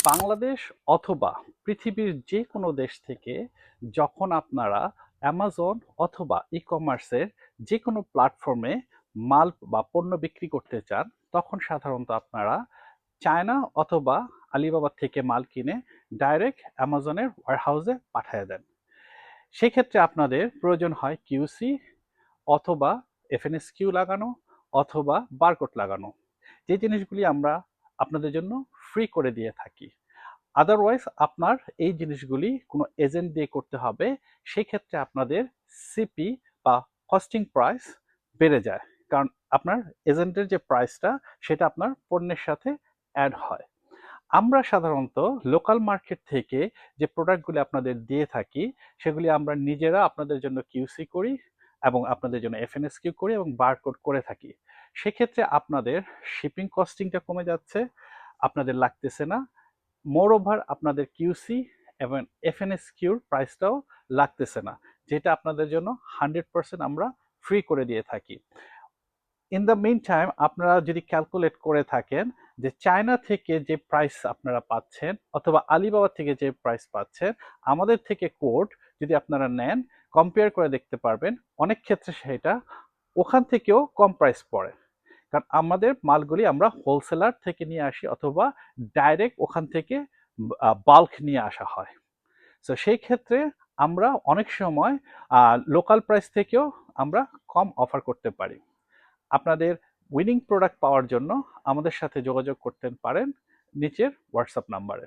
বাংলাদেশ অথবা পৃথিবীর যে কোনো দেশ থেকে যখন আপনারা অ্যামাজন অথবা ই-কমার্সের যে কোনো প্ল্যাটফর্মে মাল বা পণ্য বিক্রি করতে চান, তখন সাধারণত আপনারা চায়না অথবা আলিবাবা থেকে মাল কিনে ডাইরেক্ট অ্যামাজনের ওয়্যারহাউসে পাঠিয়ে দেন। সেক্ষেত্রে আপনাদের প্রয়োজন হয় কিউসি অথবা এফএনএসকিউ লাগানো অথবা বারকোড লাগানো, যে জিনিসগুলি আমরা আপনাদের জন্য ফ্রি করে দিয়ে থাকি। আদারওয়াইজ আপনার এই জিনিসগুলি কোনো এজেন্ট দিয়ে করতে হবে। সেক্ষেত্রে আপনাদের সিপি বা কস্টিং প্রাইস বেড়ে যায়, কারণ আপনার এজেন্টের যে প্রাইসটা সেটা আপনার পণ্যের সাথে অ্যাড হয়। আমরা সাধারণত লোকাল মার্কেট থেকে যে প্রোডাক্টগুলি আপনাদের দিয়ে থাকি, সেগুলি আমরা নিজেরা আপনাদের জন্য কিউসি করি এবং আপনাদের জন্য এফএনএসকিউ করি এবং বারকোড করে থাকি। সেক্ষেত্রে আপনাদের শিপিং কস্টিংটা কমে যাচ্ছে, আপনাদের লাগতেছে না। মোর ওভার আপনাদের কিউসি এবং এফএনএসকিউর প্রাইসটাও লাগতেছে না, যেটা আপনাদের জন্য 100% আমরা ফ্রি করে দিয়ে থাকি। ইন দ্য মিন টাইম আপনারা যদি ক্যালকুলেট করে থাকেন যে চায়না থেকে যে প্রাইস আপনারা পাচ্ছেন অথবা আলিবাবা থেকে যে প্রাইস পাচ্ছেন, আমাদের থেকে কোড যদি আপনারা নেন, কম্পেয়ার করে দেখতে পারবেন অনেক ক্ষেত্রে সেটা ওখান থেকেও কম প্রাইস পড়ে। কারণ আমাদের মালগুলি আমরা হোলসেলার থেকে নিয়ে আসি অথবা ডাইরেক্ট ওখান থেকে বাল্ক নিয়ে আসা হয়। সো সেই ক্ষেত্রে আমরা অনেক সময় লোকাল প্রাইস থেকেও আমরা কম অফার করতে পারি। আপনাদের উইনিং প্রোডাক্ট পাওয়ার জন্য আমাদের সাথে যোগাযোগ করতে পারেন নিচের হোয়াটসঅ্যাপ নাম্বারে।